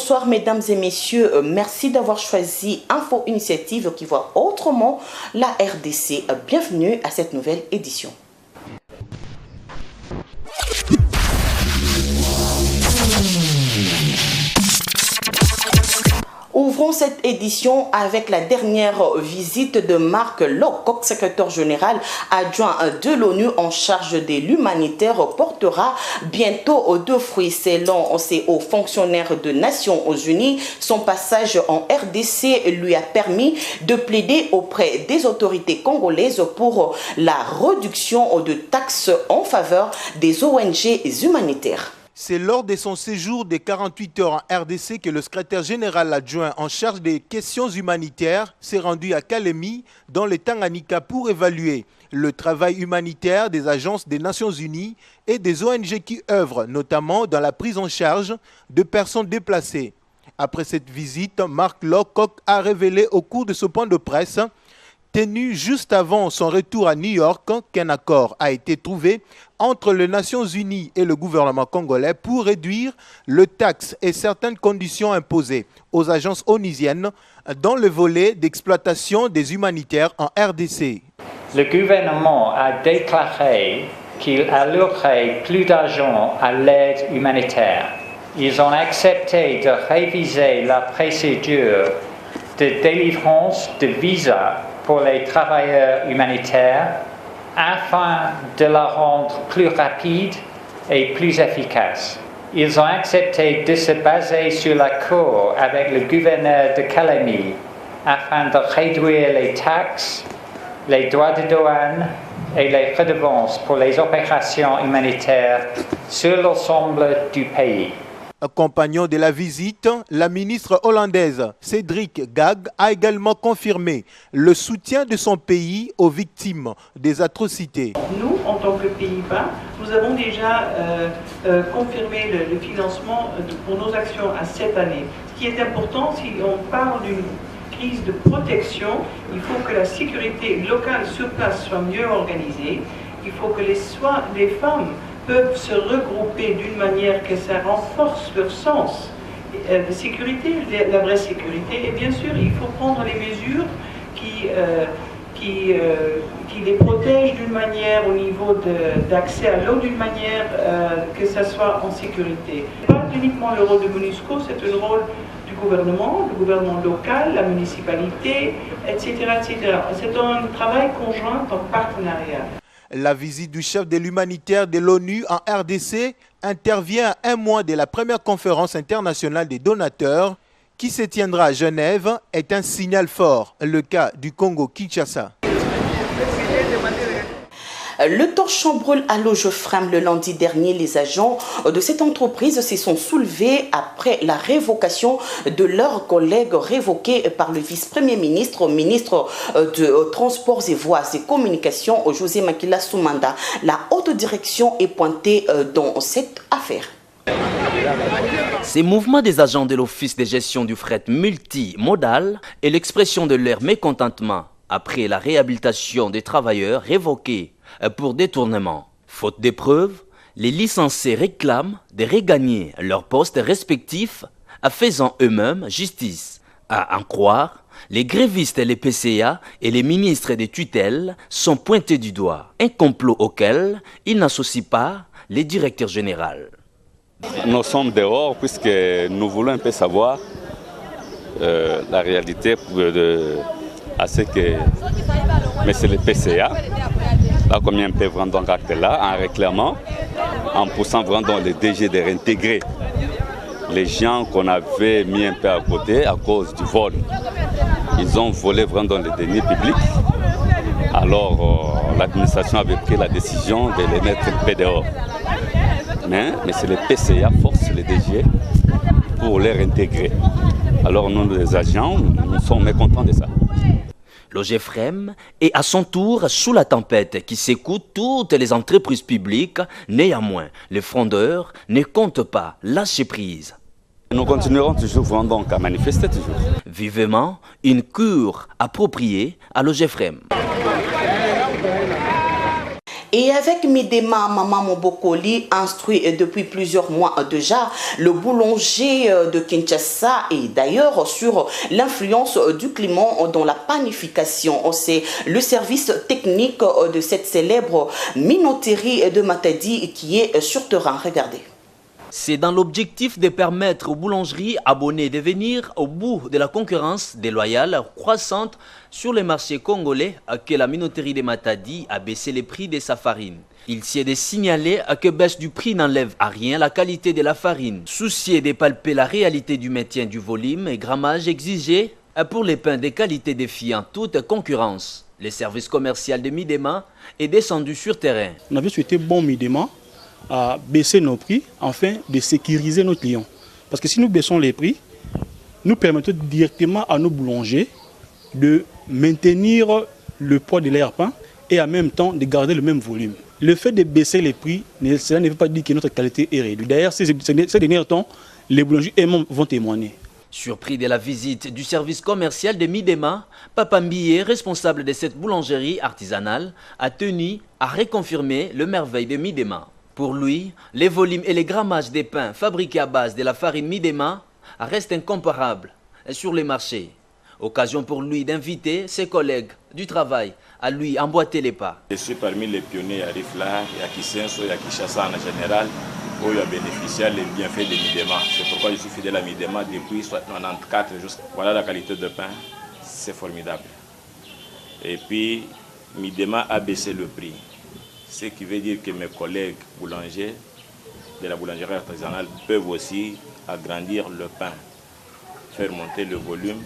Bonsoir mesdames et messieurs, merci d'avoir choisi Info Initiative qui voit autrement la RDC. Bienvenue à cette nouvelle édition. Ouvrons cette édition avec la dernière visite de Marc Lowcock, secrétaire général adjoint de l'ONU en charge de l'humanitaire, portera bientôt de fruits. Selon ces hauts fonctionnaires de Nations Unies, son passage en RDC lui a permis de plaider auprès des autorités congolaises pour la réduction de taxes en faveur des ONG humanitaires. C'est lors de son séjour de 48 heures en RDC que le secrétaire général adjoint en charge des questions humanitaires s'est rendu à Kalemi, dans le Tanganyika, pour évaluer le travail humanitaire des agences des Nations Unies et des ONG qui œuvrent notamment dans la prise en charge de personnes déplacées. Après cette visite, Marc Lowcock a révélé au cours de ce point de presse tenu juste avant son retour à New York qu'un accord a été trouvé entre les Nations Unies et le gouvernement congolais pour réduire les taxes et certaines conditions imposées aux agences onusiennes dans le volet d'exploitation des humanitaires en RDC. Le gouvernement a déclaré qu'il allouerait plus d'argent à l'aide humanitaire. Ils ont accepté de réviser la procédure de délivrance de visas pour les travailleurs humanitaires afin de la rendre plus rapide et plus efficace. Ils ont accepté de se baser sur l'accord avec le gouverneur de Kalemi afin de réduire les taxes, les droits de douane et les redevances pour les opérations humanitaires sur l'ensemble du pays. Compagnon de la visite, la ministre hollandaise Cédric Gag a également confirmé le soutien de son pays aux victimes des atrocités. Nous, en tant que Pays-Bas, nous avons déjà confirmé le financement pour nos actions à cette année. Ce qui est important, si on parle d'une crise de protection, il faut que la sécurité locale sur place soit mieux organisée. Il faut que les femmes peuvent se regrouper d'une manière que ça renforce leur sens de sécurité, la vraie sécurité. Et bien sûr, il faut prendre les mesures qui les protègent d'une manière au niveau d'accès à l'eau, d'une manière que ça soit en sécurité. Pas uniquement le rôle de MONUSCO, c'est le rôle du gouvernement, le gouvernement local, la municipalité, etc. etc. C'est un travail conjoint en partenariat. La visite du chef de l'humanitaire de l'ONU en RDC intervient à un mois de la première conférence internationale des donateurs qui se tiendra à Genève est un signal fort, le cas du Congo-Kinshasa. Le torchon brûle à Logefrem le lundi dernier. Les agents de cette entreprise se sont soulevés après la révocation de leurs collègues révoqués par le vice-premier ministre, ministre de Transports et Voies et Communications, José Makila Soumanda. La haute direction est pointée dans cette affaire. Ces mouvements des agents de l'Office de gestion du fret multimodal est l'expression de leur mécontentement après la réhabilitation des travailleurs révoqués pour détournement. Faute de preuves, les licenciés réclament de regagner leurs postes respectifs en faisant eux-mêmes justice. À en croire, les grévistes, les PCA et les ministres des tutelles sont pointés du doigt, un complot auquel ils n'associent pas les directeurs généraux. Nous sommes dehors puisque nous voulons un peu savoir la réalité à ce que mais le PCA, là combien peuvent rendre donc acte là en réclamant, en poussant vraiment les DG de réintégrer les gens qu'on avait mis un peu à côté à cause du vol. Ils ont volé vraiment dans les deniers publics. Alors l'administration avait pris la décision de les mettre un peu dehors. Mais c'est le PCA force les DG pour les réintégrer. Alors nous les agents, nous sommes mécontents de ça. Logefrem est à son tour sous la tempête qui secoue toutes les entreprises publiques. Néanmoins, les frondeurs ne comptent pas lâcher prise. Nous continuerons toujours donc à manifester toujours. Vivement, une cure appropriée à Logefrem. Et avec Midema Maman Mobokoli, instruit depuis plusieurs mois déjà, le boulanger de Kinshasa et d'ailleurs sur l'influence du climat dans la panification. C'est le service technique de cette célèbre minoterie de Matadi qui est sur terrain. Regardez. C'est dans l'objectif de permettre aux boulangeries abonnées de venir au bout de la concurrence déloyale croissante sur les marchés congolais que la minoterie de Matadi a baissé les prix de sa farine. Il s'y est de signaler que baisse du prix n'enlève à rien la qualité de la farine. Soucié de palper la réalité du maintien du volume et grammage exigé pour les pains de qualité défiant toute concurrence, le service commercial de Midema est descendu sur terrain. On avait souhaité Midema à baisser nos prix afin de sécuriser nos clients. Parce que si nous baissons les prix, nous permettons directement à nos boulangers de maintenir le poids de leur pain et en même temps de garder le même volume. Le fait de baisser les prix, cela ne veut pas dire que notre qualité est réduite. D'ailleurs, ces derniers temps, les boulangers eux-mêmes vont témoigner. Surpris de la visite du service commercial de Midema, Papa Mbié, responsable de cette boulangerie artisanale, a tenu à reconfirmer le merveille de Midema. Pour lui, les volumes et les grammages des pains fabriqués à base de la farine Midema restent incomparables sur les marchés. Occasion pour lui d'inviter ses collègues du travail à lui emboîter les pas. Je suis parmi les pionniers à Rifla, à Kisenso et à Kinshasa en général, où il a bénéficié les bienfaits de Midema. C'est pourquoi je suis fidèle à Midema depuis 1994 jusqu'à... Voilà la qualité de pain, c'est formidable. Et puis, Midema a baissé le prix. Ce qui veut dire que mes collègues boulangers de la boulangerie artisanale peuvent aussi agrandir le pain, faire monter le volume,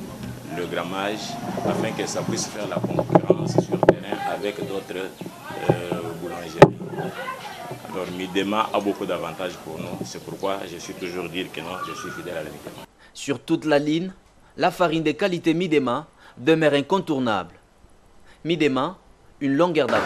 le grammage, afin que ça puisse faire la concurrence sur terrain avec d'autres boulangeries. Alors Midema a beaucoup d'avantages pour nous, c'est pourquoi je suis toujours dire que non, je suis fidèle à la Midema. Sur toute la ligne, la farine de qualité Midema demeure incontournable. Midema, une longueur d'avance.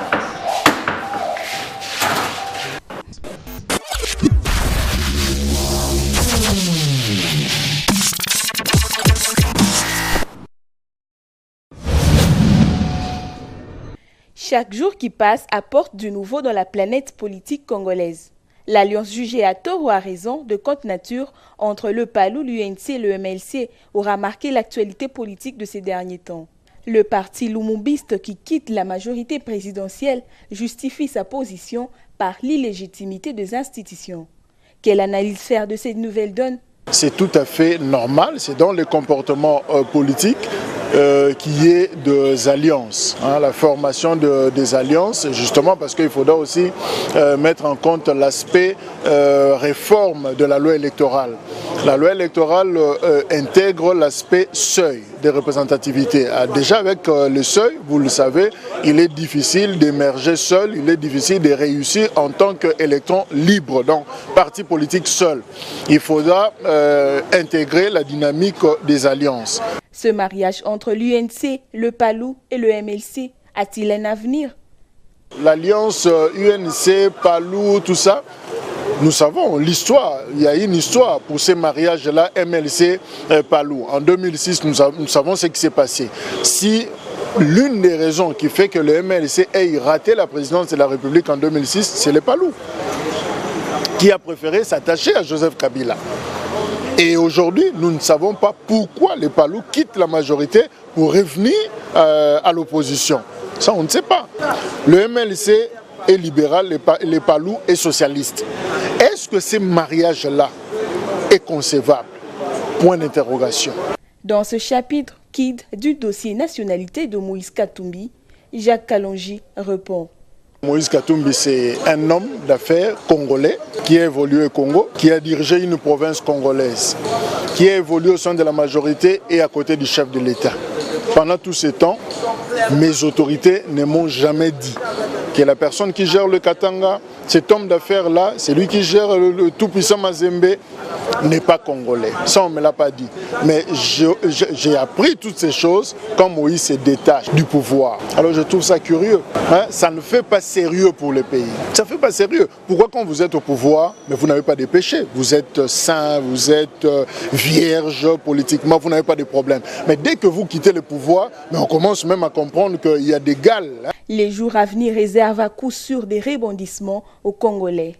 Chaque jour qui passe apporte du nouveau dans la planète politique congolaise. L'alliance jugée à tort ou à raison de contre nature entre le PALU, l'UNC et le MLC aura marqué l'actualité politique de ces derniers temps. Le parti lumumbiste qui quitte la majorité présidentielle justifie sa position par l'illégitimité des institutions. Quelle analyse faire de cette nouvelle donne? C'est tout à fait normal, c'est dans le comportement politique qu'il y ait des alliances, la formation des alliances, justement parce qu'il faudra aussi mettre en compte l'aspect réforme de la loi électorale. La loi électorale intègre l'aspect seuil de représentativité. Déjà avec le seuil, vous le savez, il est difficile d'émerger seul, il est difficile de réussir en tant qu'électron libre, donc parti politique seul. Il faudra intégrer la dynamique des alliances. Ce mariage entre l'UNC, le PALU et le MLC a-t-il un avenir? L'alliance UNC, PALU, tout ça, nous savons l'histoire. Il y a une histoire pour ces mariages-là, MLC, PALU. En 2006, nous savons ce qui s'est passé. Si l'une des raisons qui fait que le MLC ait raté la présidence de la République en 2006, c'est le PALU, qui a préféré s'attacher à Joseph Kabila. Et aujourd'hui, nous ne savons pas pourquoi les PALU quittent la majorité pour revenir à l'opposition. Ça, on ne sait pas. Le MLC est libéral, les PALU est socialiste. Est-ce que ces mariages-là est concevable? Point d'interrogation. Dans ce chapitre KID du dossier nationalité de Moïse Katumbi, Jacques Kalonji répond. Moïse Katumbi, c'est un homme d'affaires congolais qui a évolué au Congo, qui a dirigé une province congolaise, qui a évolué au sein de la majorité et à côté du chef de l'État. Pendant tout ce temps, mes autorités ne m'ont jamais dit que la personne qui gère le Katanga, cet homme d'affaires-là, c'est lui qui gère le tout-puissant Mazembe, n'est pas congolais. Ça, on ne me l'a pas dit. Mais j'ai appris toutes ces choses quand Moïse se détache du pouvoir. Alors je trouve ça curieux. Ça ne fait pas sérieux pour le pays. Ça ne fait pas sérieux. Pourquoi quand vous êtes au pouvoir, mais vous n'avez pas de péché? Vous êtes saint, vous êtes vierge politiquement, vous n'avez pas de problème. Mais dès que vous quittez le pouvoir, mais on commence même à comprendre qu'il y a des gales. Les jours à venir réservent à coup sûr des rebondissements aux Congolais.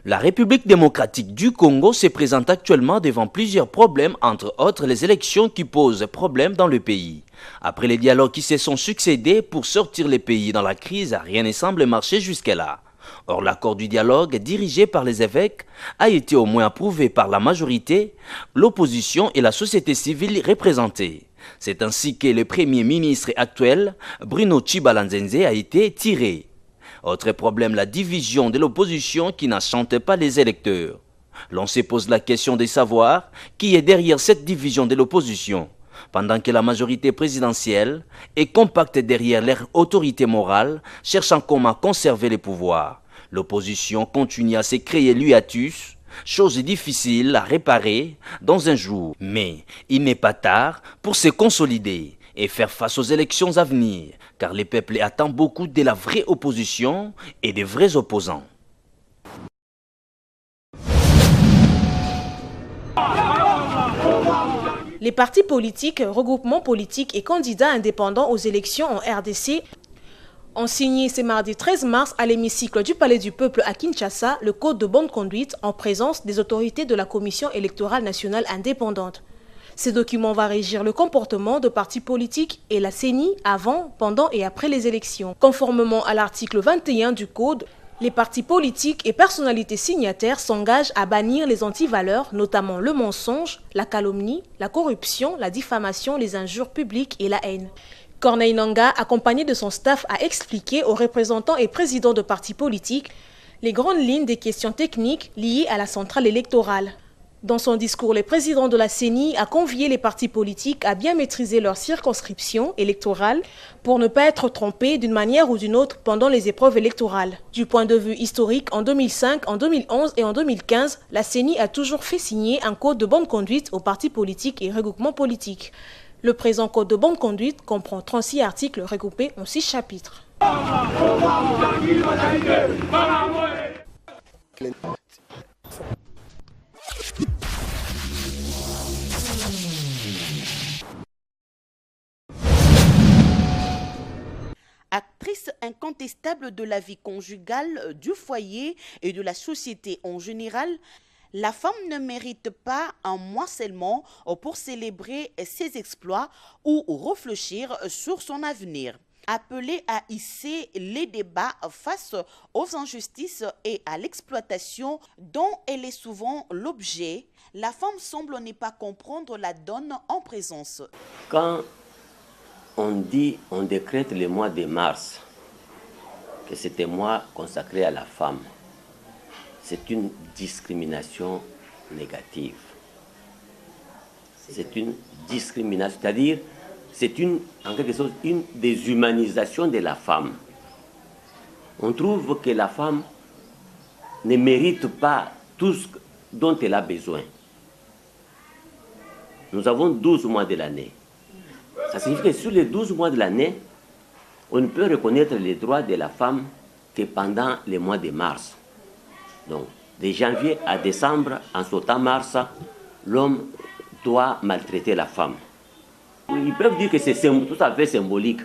La République démocratique du Congo se présente actuellement devant plusieurs problèmes, entre autres les élections qui posent problème dans le pays. Après les dialogues qui se sont succédés pour sortir le pays dans la crise, rien ne semble marcher jusque-là. Or, l'accord du dialogue, dirigé par les évêques, a été au moins approuvé par la majorité, l'opposition et la société civile représentée. C'est ainsi que le Premier ministre actuel, Bruno Tshibala-Nzenze, a été tiré. Autre problème, la division de l'opposition qui n'enchante pas les électeurs. L'on se pose la question de savoir qui est derrière cette division de l'opposition, pendant que la majorité présidentielle est compacte derrière leur autorité morale, cherchant comment conserver le pouvoir. L'opposition continue à se créer l'hiatus, chose difficile à réparer dans un jour. Mais il n'est pas tard pour se consolider et faire face aux élections à venir, car le peuple attend beaucoup de la vraie opposition et des vrais opposants. Les partis politiques, regroupements politiques et candidats indépendants aux élections en RDC ont signé ce mardi 13 mars à l'hémicycle du Palais du Peuple à Kinshasa le code de bonne conduite en présence des autorités de la Commission électorale nationale indépendante. Ce document va régir le comportement de partis politiques et la CENI avant, pendant et après les élections. Conformément à l'article 21 du Code, les partis politiques et personnalités signataires s'engagent à bannir les antivaleurs, notamment le mensonge, la calomnie, la corruption, la diffamation, les injures publiques et la haine. Corneille Nangaa, accompagné de son staff, a expliqué aux représentants et présidents de partis politiques les grandes lignes des questions techniques liées à la centrale électorale. Dans son discours, le président de la CENI a convié les partis politiques à bien maîtriser leur circonscription électorale pour ne pas être trompés d'une manière ou d'une autre pendant les épreuves électorales. Du point de vue historique, en 2005, en 2011 et en 2015, la CENI a toujours fait signer un code de bonne conduite aux partis politiques et regroupements politiques. Le présent code de bonne conduite comprend 36 articles regroupés en 6 chapitres. Actrice incontestable de la vie conjugale, du foyer et de la société en général, la femme ne mérite pas un mois seulement pour célébrer ses exploits ou réfléchir sur son avenir. Appelée à hisser les débats face aux injustices et à l'exploitation dont elle est souvent l'objet, la femme semble ne pas comprendre la donne en présence. Quand on décrète le mois de mars, que c'était un mois consacré à la femme, c'est une discrimination négative. C'est une discrimination, c'est-à-dire c'est en quelque sorte une déshumanisation de la femme. On trouve que la femme ne mérite pas tout ce dont elle a besoin. Nous avons 12 mois de l'année. Ça signifie que sur les 12 mois de l'année, on ne peut reconnaître les droits de la femme que pendant les mois de mars. Donc, de janvier à décembre, en sautant mars, l'homme doit maltraiter la femme. Ils peuvent dire que c'est tout à fait symbolique.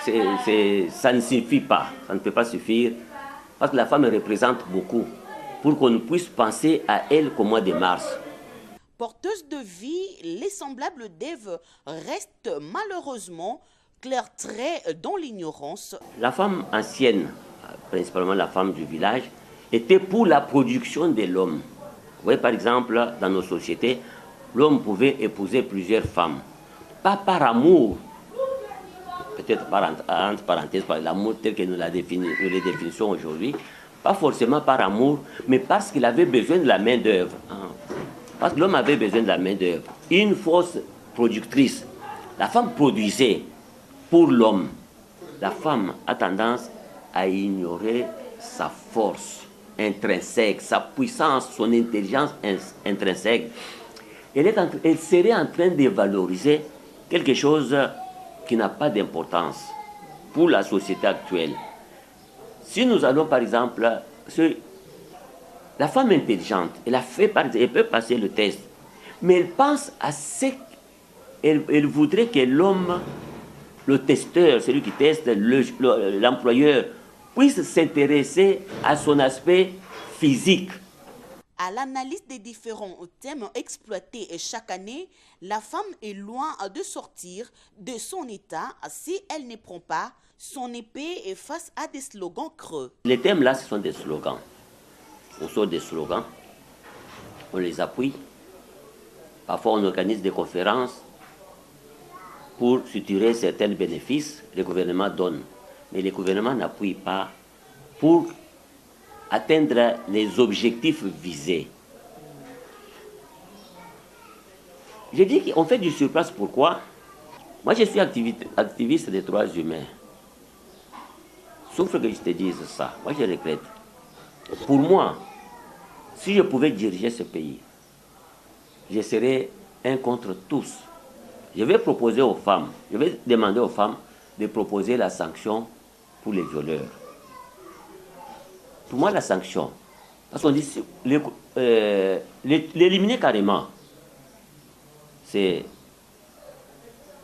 Ça ne suffit pas, ça ne peut pas suffire, parce que la femme représente beaucoup, pour qu'on puisse penser à elle qu'au mois de mars. Porteuse de vie, les semblables d'Ève restent malheureusement clairs traits dans l'ignorance. La femme ancienne, principalement la femme du village, était pour la production de l'homme. Vous voyez, par exemple, dans nos sociétés, l'homme pouvait épouser plusieurs femmes. Pas par amour, peut-être entre parenthèses, par l'amour tel que nous le définissons aujourd'hui, pas forcément par amour, mais parce qu'il avait besoin de la main-d'œuvre. Parce que l'homme avait besoin de la main-d'œuvre. Une fausse productrice. La femme produisait pour l'homme. La femme a tendance à ignorer sa force intrinsèque, sa puissance, son intelligence intrinsèque. Elle serait en train de valoriser quelque chose qui n'a pas d'importance pour la société actuelle. Si nous allons par exemple, la femme intelligente, elle peut passer le test, mais elle pense à ce qu'elle voudrait que l'homme, le testeur, celui qui teste, l'employeur, puisse s'intéresser à son aspect physique. À l'analyse des différents thèmes exploités chaque année, la femme est loin de sortir de son état si elle ne prend pas son épée face à des slogans creux. Les thèmes là, ce sont des slogans. On sort des slogans, on les appuie. Parfois, on organise des conférences pour suturer certains bénéfices. Le gouvernement donne, mais le gouvernement n'appuie pas pour atteindre les objectifs visés. Je dis qu'on fait du surplace, pourquoi? Moi, je suis activiste des droits humains. Sauf que je te dise ça, moi je regrette. Pour moi, si je pouvais diriger ce pays, je serais un contre tous. Je vais proposer aux femmes, je vais demander aux femmes de proposer la sanction pour les violeurs. Pour moi, la sanction, parce qu'on dit l'éliminer carrément,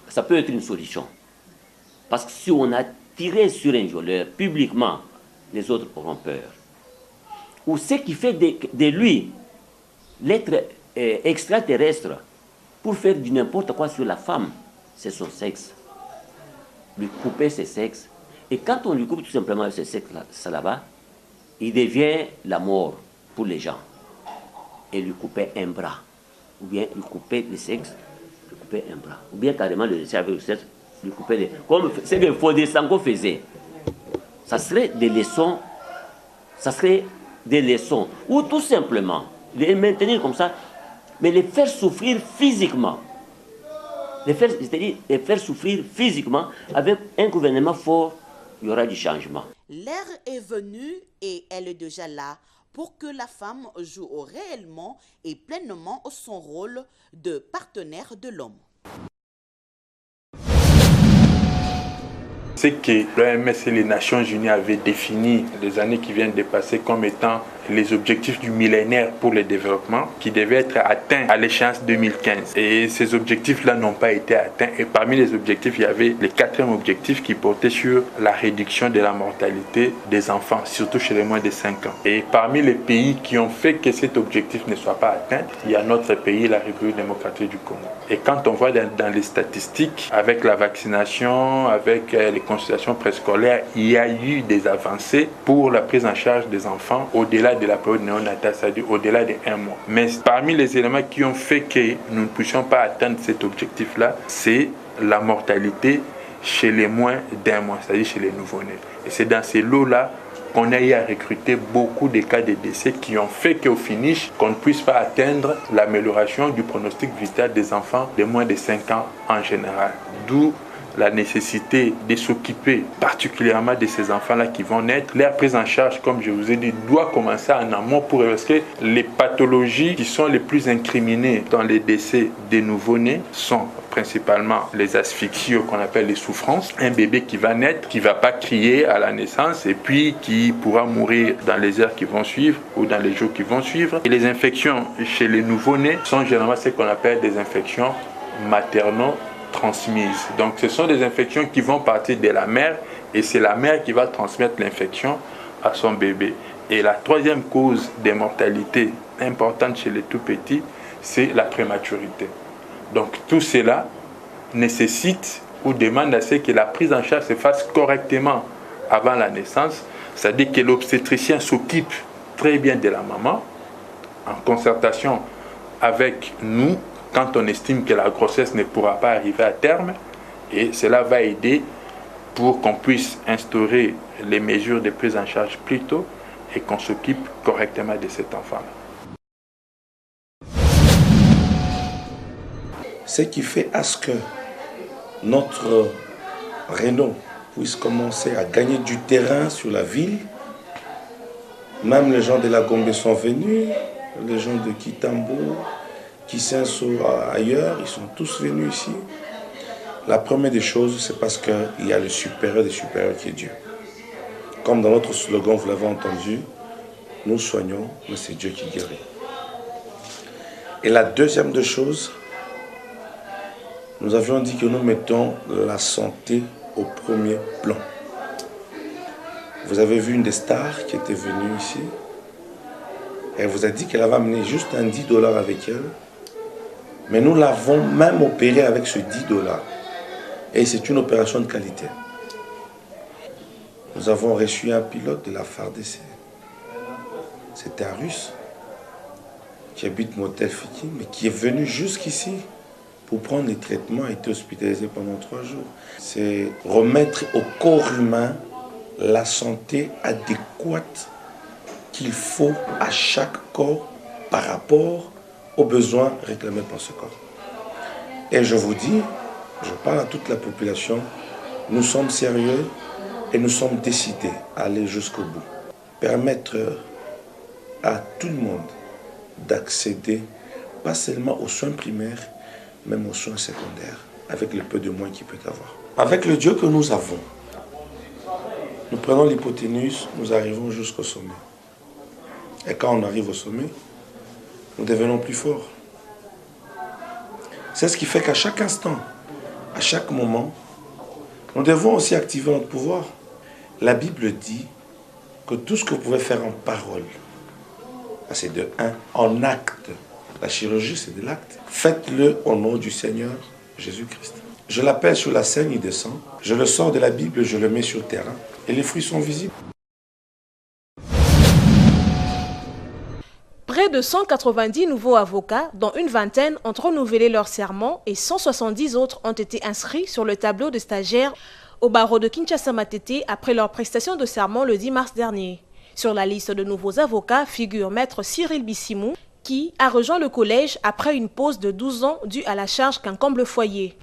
ça peut être une solution. Parce que si on a tiré sur un violeur publiquement, les autres auront peur. Ou ce qui fait de lui l'être extraterrestre pour faire du n'importe quoi sur la femme, c'est son sexe. Lui couper ses sexes. Et quand on lui coupe tout simplement ses sexes là-bas, il devient la mort pour les gens. Et lui couper un bras. Ou bien lui couper le sexe, lui couper un bras. Ou bien carrément le laisser avec le sexe, lui couper les... Comme ce que Fodé Sango faisait. Ça serait des leçons. Ça serait des leçons. Ou tout simplement, les maintenir comme ça, mais les faire souffrir physiquement. C'est-à-dire les faire souffrir physiquement. Avec un gouvernement fort, il y aura du changement. L'ère est venue et elle est déjà là pour que la femme joue réellement et pleinement son rôle de partenaire de l'homme. Ce que l'OMS et les Nations Unies avaient défini les années qui viennent de passer comme étant les objectifs du millénaire pour le développement qui devaient être atteints à l'échéance 2015. Et ces objectifs-là n'ont pas été atteints. Et parmi les objectifs, il y avait le 4e objectif qui portait sur la réduction de la mortalité des enfants, surtout chez les moins de 5 ans. Et parmi les pays qui ont fait que cet objectif ne soit pas atteint, il y a notre pays, la République démocratique du Congo. Et quand on voit dans les statistiques, avec la vaccination, avec les consultations préscolaires, il y a eu des avancées pour la prise en charge des enfants au-delà de la période néonatale, c'est-à-dire au-delà de 1 mois. Mais parmi les éléments qui ont fait que nous ne puissions pas atteindre cet objectif-là, c'est la mortalité chez les moins d'1 mois, c'est-à-dire chez les nouveau-nés. Et c'est dans ces lots-là qu'on a eu à recruter beaucoup de cas de décès qui ont fait qu'au finish, qu'on ne puisse pas atteindre l'amélioration du pronostic vital des enfants de moins de 5 ans en général. D'où la nécessité de s'occuper particulièrement de ces enfants-là qui vont naître. Leur prise en charge, comme je vous ai dit, doit commencer en amont parce que les pathologies qui sont les plus incriminées dans les décès des nouveau-nés sont principalement les asphyxies qu'on appelle les souffrances. Un bébé qui va naître, qui ne va pas crier à la naissance et puis qui pourra mourir dans les heures qui vont suivre ou dans les jours qui vont suivre. Et les infections chez les nouveau-nés sont généralement ce qu'on appelle des infections materno-transmises. Donc ce sont des infections qui vont partir de la mère et c'est la mère qui va transmettre l'infection à son bébé. Et la 3e cause de mortalité importante chez les tout-petits, c'est la prématurité. Donc tout cela nécessite ou demande à ce que la prise en charge se fasse correctement avant la naissance, c'est-à-dire que l'obstétricien s'occupe très bien de la maman en concertation avec nous quand on estime que la grossesse ne pourra pas arriver à terme, et cela va aider pour qu'on puisse instaurer les mesures de prise en charge plus tôt et qu'on s'occupe correctement de cet enfant-là. Ce qui fait à ce que notre Renault puisse commencer à gagner du terrain sur la ville. Même les gens de la Gombe sont venus, les gens de Kitambo, Kisenso ailleurs, ils sont tous venus ici. La première des choses, c'est parce qu'il y a le supérieur des supérieurs qui est Dieu. Comme dans notre slogan, vous l'avez entendu, nous soignons, mais c'est Dieu qui guérit. Et la deuxième des choses, nous avions dit que nous mettons la santé au premier plan. Vous avez vu une des stars qui était venue ici. Elle vous a dit qu'elle avait amené juste un $10 avec elle. Mais nous l'avons même opéré avec ce $10. Et c'est une opération de qualité. Nous avons reçu un pilote de la FARDC. C'était un Russe qui habite Motel Fiki, mais qui est venu jusqu'ici pour prendre les traitements et été hospitalisé pendant 3 jours. C'est remettre au corps humain la santé adéquate qu'il faut à chaque corps par rapport aux besoins réclamés par ce corps. Et je vous dis, je parle à toute la population, nous sommes sérieux et nous sommes décidés à aller jusqu'au bout. Permettre à tout le monde d'accéder pas seulement aux soins primaires, même aux soins secondaires, avec le peu de moyens qu'il peut avoir. Avec le Dieu que nous avons, nous prenons l'hypoténuse, nous arrivons jusqu'au sommet. Et quand on arrive au sommet, nous devenons plus forts. C'est ce qui fait qu'à chaque instant, à chaque moment, nous devons aussi activer notre pouvoir. La Bible dit que tout ce que vous pouvez faire en parole, c'est de 1, en acte. La chirurgie, c'est de l'acte. Faites-le au nom du Seigneur Jésus-Christ. Je l'appelle sur la scène, il descend. Je le sors de la Bible, je le mets sur le terrain. Et les fruits sont visibles. Près de 190 nouveaux avocats, dont une vingtaine, ont renouvelé leur serment et 170 autres ont été inscrits sur le tableau de stagiaires au barreau de Kinshasa-Matete après leur prestation de serment le 10 mars dernier. Sur la liste de nouveaux avocats figure Maître Cyril Bissimou, qui a rejoint le collège après une pause de 12 ans due à la charge qu'incombe le foyer.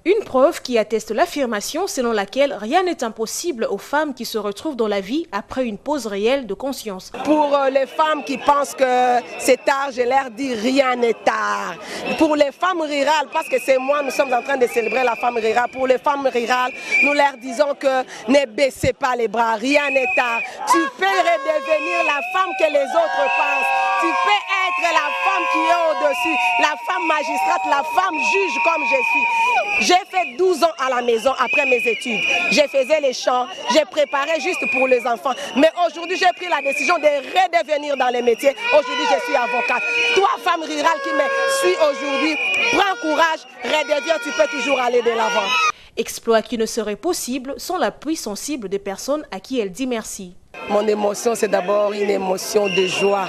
Une preuve qui atteste l'affirmation selon laquelle rien n'est impossible aux femmes qui se retrouvent dans la vie après une pause réelle de conscience. Pour les femmes qui pensent que c'est tard, je leur dis rien n'est tard. Pour les femmes rurales, parce que c'est moi, nous sommes en train de célébrer la femme rurale. Pour les femmes rurales, nous leur disons que ne baissez pas les bras, rien n'est tard. Tu peux redevenir la femme que les autres pensent. Tu peux être la femme qui est au-dessus, la femme magistrate, la femme juge comme je suis. J'ai fait 12 ans à la maison après mes études. Je faisais les chants, j'ai préparé juste pour les enfants. Mais aujourd'hui, j'ai pris la décision de redevenir dans les métiers. Aujourd'hui, je suis avocate. Toi, femme rurale qui me suit aujourd'hui, prends courage, redeviens, tu peux toujours aller de l'avant. Exploit qui ne serait possible sans l'appui sensible des personnes à qui elle dit merci. Mon émotion, c'est d'abord une émotion de joie.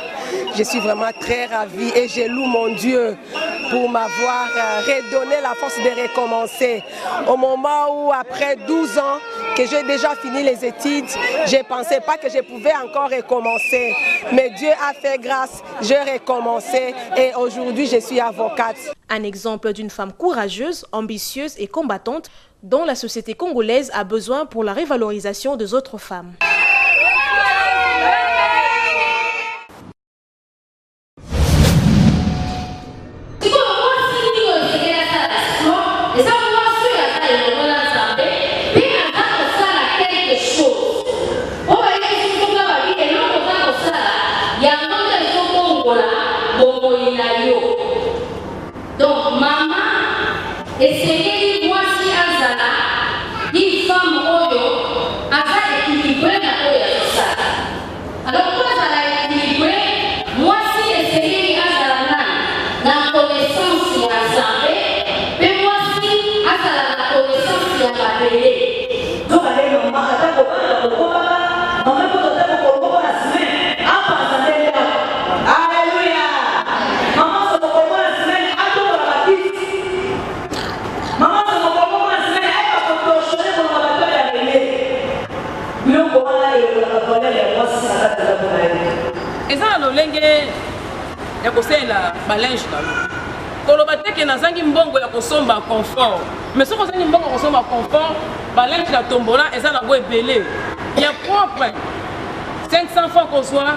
Je suis vraiment très ravie et je loue mon Dieu pour m'avoir redonné la force de recommencer. Au moment où, après 12 ans, que j'ai déjà fini les études, je ne pensais pas que je pouvais encore recommencer. Mais Dieu a fait grâce, j'ai recommencé et aujourd'hui, je suis avocate. Un exemple d'une femme courageuse, ambitieuse et combattante dont la société congolaise a besoin pour la révalorisation des autres femmes. Donc maman, essayez moi si azala, une femme oyo, azala équilibré na oyo ça. Alors quoi azala équilibré, moi si essayez azala na connaissance ya Zambé, mais moi si azala na connaissance ya Babélé. Donc allez maman, attends maman pour la semaine, après Zambé là. Alléluia. Maman se pour la semaine. eza na lolenge ya kosalela balinge na lo koloba teke nazangi mbongo ya kosomba confort mais soki ozangi mbongo ya kosomba confort balinge na tombola eza nango ebele ya propre 500 francs kozwa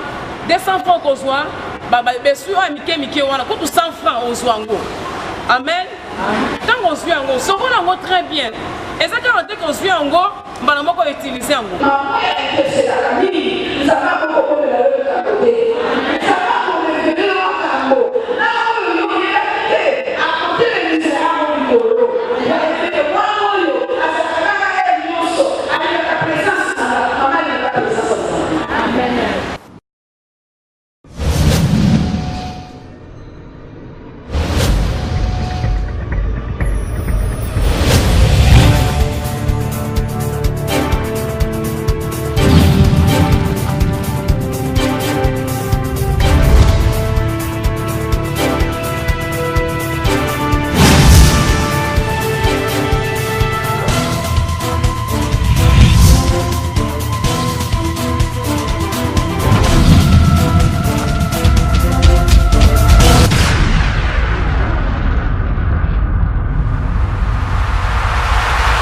200 francs kozwa besu oyo ya mike wana kutu 100 francs ozwa yango amen ntango ozwi yango sokola yango très bien eza kaka te kozwi yango mbala moko utilize yango.